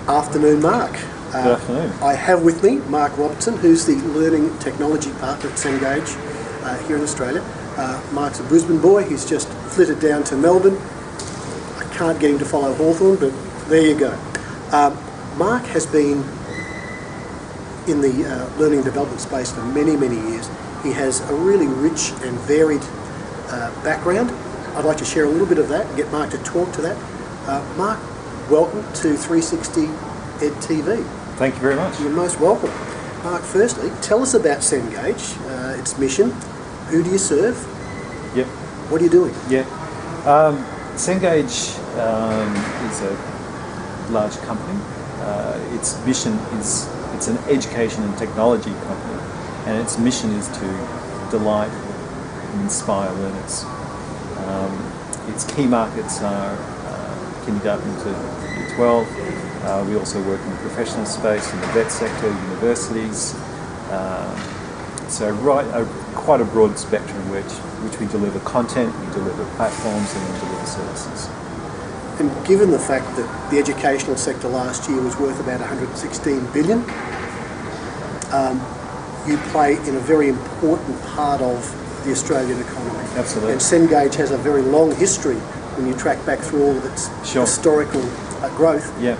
Afternoon, Mark. Good afternoon. I have with me Mark Robertson, who's the Learning Technology Partner at Cengage here in Australia. Mark's a Brisbane boy. He's just flitted down to Melbourne. I can't get him to follow Hawthorn, but there you go. Mark has been in the learning and development space for many, many years. He has a really rich and varied background. I'd like to share a little bit of that and get Mark to talk to that. Mark, welcome to 360 Ed TV. Thank you very much. You're most welcome. Mark, firstly, tell us about Cengage, its mission. Who do you serve? Yep. What are you doing? Yeah. Cengage is a large company. Its mission is, it's an education and technology company, and its mission is to delight and inspire learners. Its key markets are kindergarten to year 12. We also work in the professional space, in the vet sector, universities. So quite a broad spectrum which we deliver content, we deliver platforms, and we deliver services. And given the fact that the educational sector last year was worth about 116 billion, you play in a very important part of the Australian economy. Absolutely. And Cengage has a very long history when you track back through all of its historical growth. Yeah.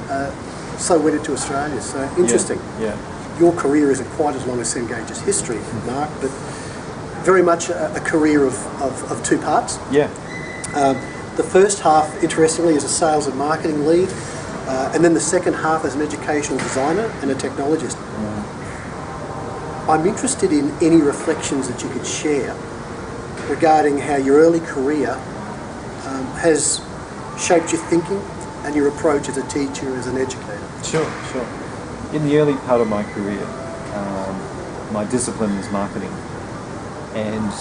So went into Australia. So interesting. Yeah. Your career isn't quite as long as Cengage's history, Mark, but very much a career of two parts. Yeah. The first half, interestingly, is a sales and marketing lead, and then the second half as an educational designer and a technologist. I'm interested in any reflections that you could share regarding how your early career has shaped your thinking and your approach as a teacher, as an educator. Sure. In the early part of my career, my discipline was marketing. And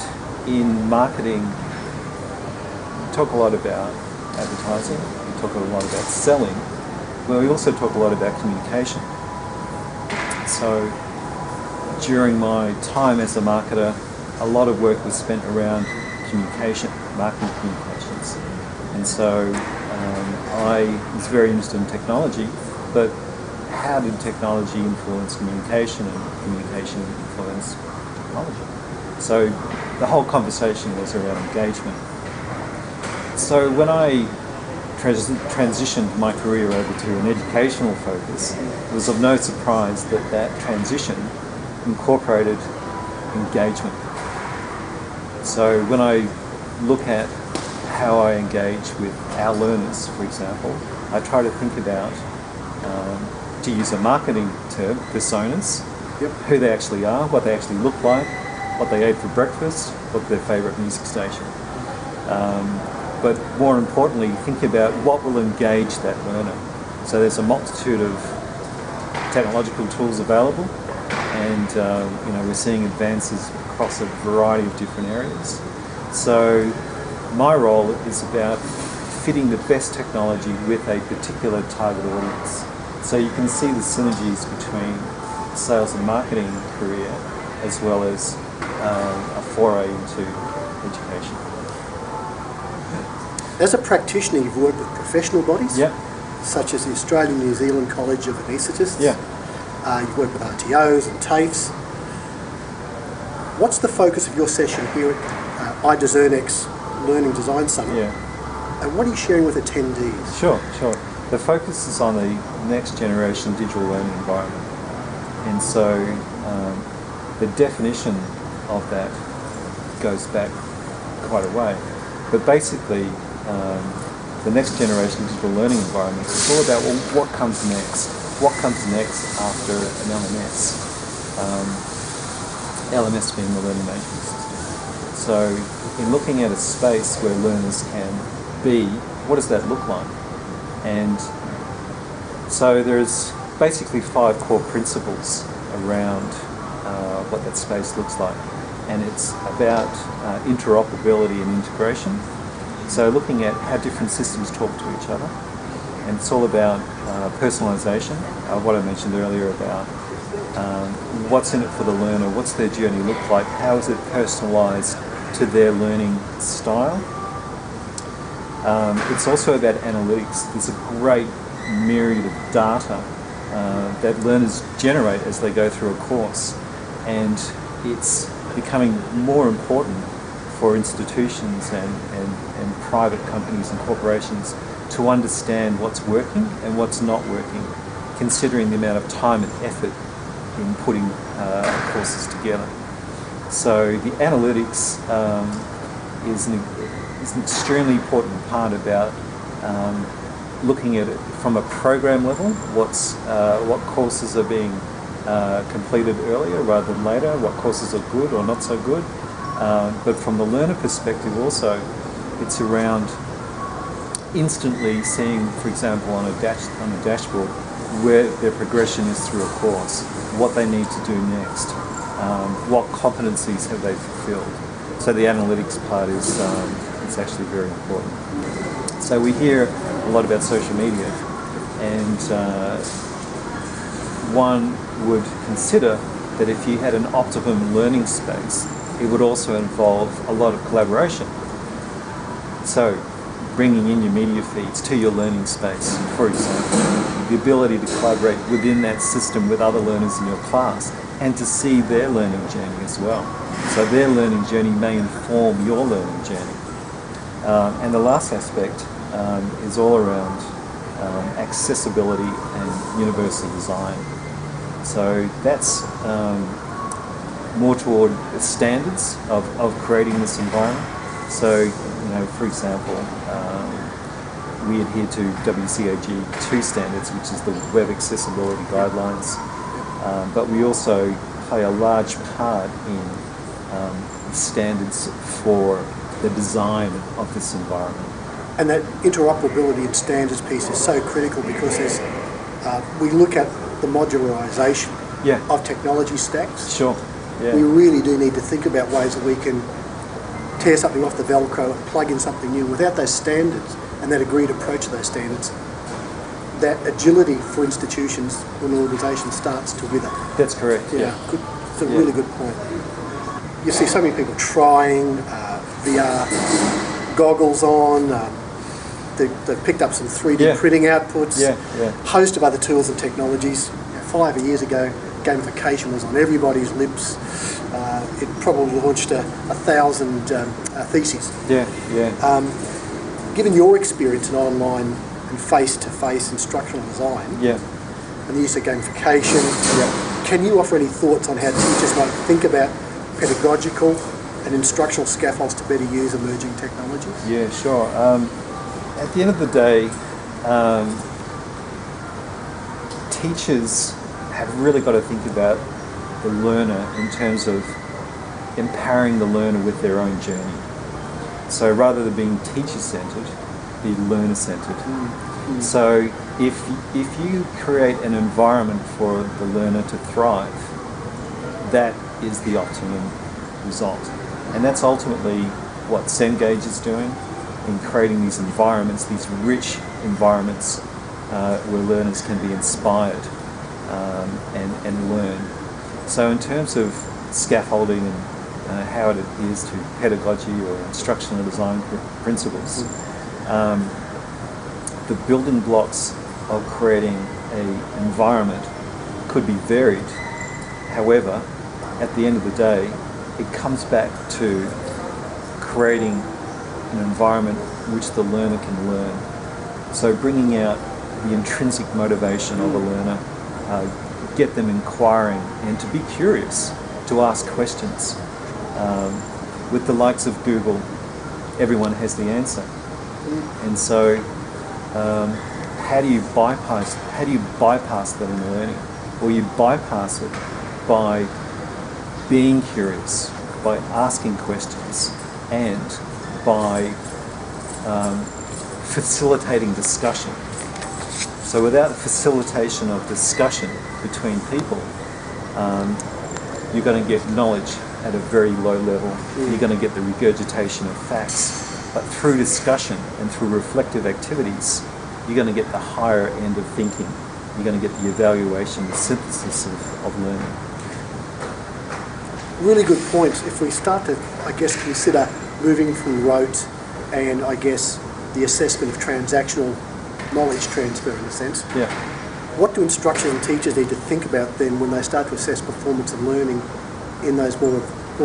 in marketing, we talk a lot about advertising, we talk a lot about selling, but we also talk a lot about communication. So during my time as a marketer, a lot of work was spent around communication, marketing communications. And so I was very interested in technology, but how did technology influence communication and communication influence technology? So the whole conversation was around engagement. So when I transitioned my career over to an educational focus, it was of no surprise that that transition incorporated engagement. So when I look at how I engage with our learners, for example, I try to think about, to use a marketing term, personas, who they actually are, what they actually look like, what they ate for breakfast, what their favourite music station. But more importantly, think about what will engage that learner. So there's a multitude of technological tools available, and we're seeing advances across a variety of different areas. So my role is about fitting the best technology with a particular target audience. So you can see the synergies between sales and marketing career as well as a foray into education. As a practitioner, you've worked with professional bodies, such as the Australian New Zealand College of Anaesthetists. You've worked with RTOs and TAFEs. What's the focus of your session here at iDesignX Learning Design Summit? And what are you sharing with attendees? Sure. The focus is on the next generation digital learning environment. And so the definition of that goes back quite a way. But basically, the next generation digital learning environment is all about, well, what comes next? What comes next after an LMS? LMS being the learning management system. So in looking at a space where learners can be, what does that look like? And so there's basically 5 core principles around what that space looks like. And it's about interoperability and integration. So looking at how different systems talk to each other. And it's all about personalisation, what I mentioned earlier about what's in it for the learner, what's their journey look like, how is it personalised to their learning style. It's also about analytics. There's a great myriad of data that learners generate as they go through a course, and it's becoming more important for institutions and private companies and corporations to understand what's working and what's not working, considering the amount of time and effort in putting courses together. So the analytics is an extremely important part about looking at it from a program level. What courses are being completed earlier rather than later, what courses are good or not so good. But from the learner perspective also, it's around instantly seeing, for example, on a dashboard, where their progression is through a course, what they need to do next, what competencies have they fulfilled. So the analytics part is actually very important. So we hear a lot about social media, and one would consider that if you had an optimum learning space, it would also involve a lot of collaboration. So bringing in your media feeds to your learning space, for example, the ability to collaborate within that system with other learners in your class and to see their learning journey as well. So their learning journey may inform your learning journey. And the last aspect is all around accessibility and universal design. So that's more toward the standards of creating this environment. So, for example, we adhere to WCAG 2 standards, which is the Web Accessibility Guidelines, but we also play a large part in standards for the design of this environment. And that interoperability and standards piece is so critical because we look at the modularisation of technology stacks. Sure. Yeah. We really do need to think about ways that we can tear something off the Velcro and plug in something new. Without those standards and that agreed approach to those standards, that agility for institutions when an organisation starts to wither. That's correct. Yeah, good. It's a really good point. You see so many people trying VR goggles on. They've picked up some 3D printing outputs. Host of other tools and technologies. 5 years ago, gamification was on everybody's lips. It probably launched 1,000 theses. Given your experience in online and face-to-face instructional design, and the use of gamification, can you offer any thoughts on how teachers might think about pedagogical and instructional scaffolds to better use emerging technologies? Yeah, sure. At the end of the day, teachers have really got to think about the learner in terms of empowering the learner with their own journey. So rather than being teacher-centred, be learner-centred. So if you create an environment for the learner to thrive, that is the optimum result. And that's ultimately what Cengage is doing in creating these environments, these rich environments where learners can be inspired and learn. So in terms of scaffolding and how it adheres to pedagogy or instructional design principles, the building blocks of creating an environment could be varied. However, at the end of the day, it comes back to creating an environment which the learner can learn. So bringing out the intrinsic motivation of a learner, get them inquiring and to be curious, to ask questions. With the likes of Google, everyone has the answer. And so how do you bypass that in learning? Well, you bypass it by being curious, by asking questions, and by facilitating discussion. So without the facilitation of discussion between people, you're going to get knowledge at a very low level. You're going to get the regurgitation of facts. But through discussion and through reflective activities, you're going to get the higher end of thinking. You're going to get the evaluation, the synthesis of learning. Really good points. If we start to, consider moving from rote and, the assessment of transactional knowledge transfer in a sense. Yeah. What do instructors and teachers need to think about then when they start to assess performance and learning in those more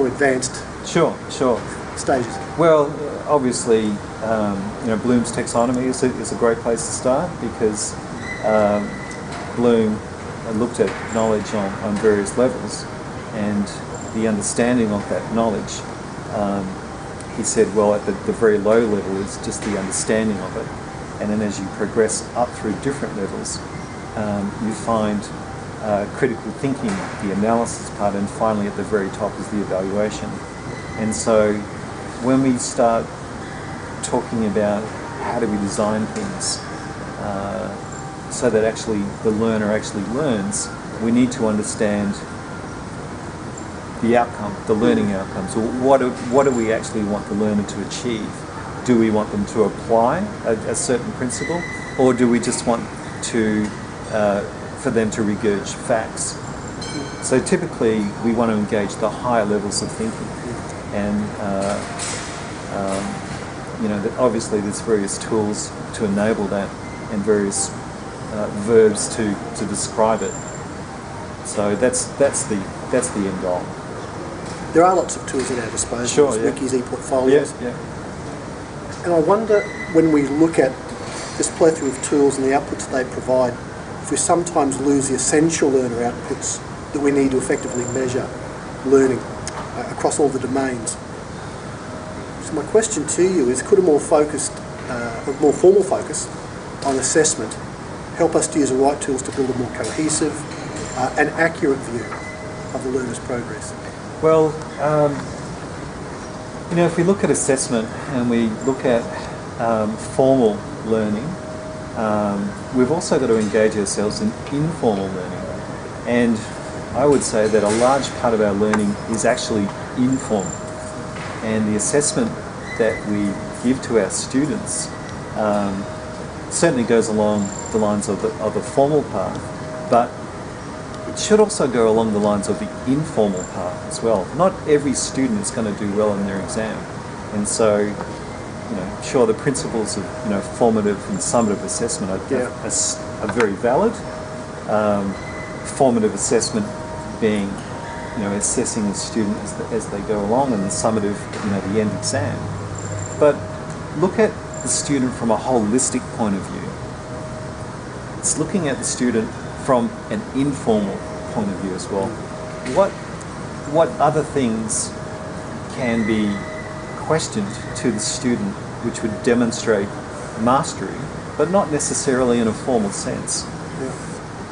advanced Sure. stages? Well, obviously, Bloom's taxonomy is a great place to start, because Bloom looked at knowledge on various levels, and the understanding of that knowledge, he said, well, at the very low level is just the understanding of it, and then as you progress up through different levels, you find critical thinking, the analysis part, and finally at the very top is the evaluation. And so when we start talking about how do we design things so that actually the learner actually learns, we need to understand the outcome, the learning outcomes. So what do we actually want the learner to achieve? Do we want them to apply a certain principle, or do we just want to for them to regurgitate facts? So typically we want to engage the higher levels of thinking, and obviously there's various tools to enable that, and various verbs to describe it. So that's the end goal. There are lots of tools at our disposal. Sure, yeah. Wikis, e-portfolios. Yeah. And I wonder, when we look at this plethora of tools and the outputs they provide, if we sometimes lose the essential learner outputs that we need to effectively measure learning across all the domains. So my question to you is, could a more formal focus on assessment help us to use the right tools to build a more cohesive and accurate view of the learner's progress? Well, if we look at assessment and we look at formal learning, we've also got to engage ourselves in informal learning. And I would say that a large part of our learning is actually informal. And the assessment that we give to our students certainly goes along the lines of the formal part, but it should also go along the lines of the informal part as well. Not every student is going to do well in their exam, and so sure, the principles of formative and summative assessment are very valid. Formative assessment being assessing a student as they go along, and the summative the end exam. But look at the student from a holistic point of view. It's looking at the student from an informal point of view as well. What other things can be questioned to the student which would demonstrate mastery, but not necessarily in a formal sense? Yeah.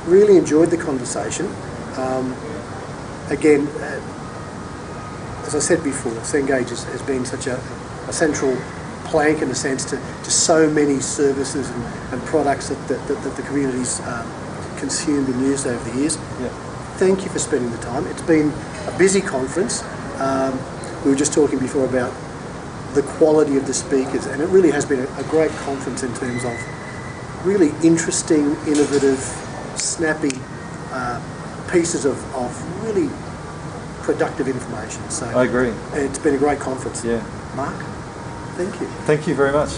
Really enjoyed the conversation. Again, as I said before, Cengage has been such a central plank in a sense to so many services and products that the community's consumed and used over the years. Yeah. Thank you for spending the time. It's been a busy conference. We were just talking before about the quality of the speakers, and it really has been a great conference in terms of really interesting, innovative, snappy pieces of really productive information. So I agree. It's been a great conference. Yeah. Mark, thank you. Thank you very much.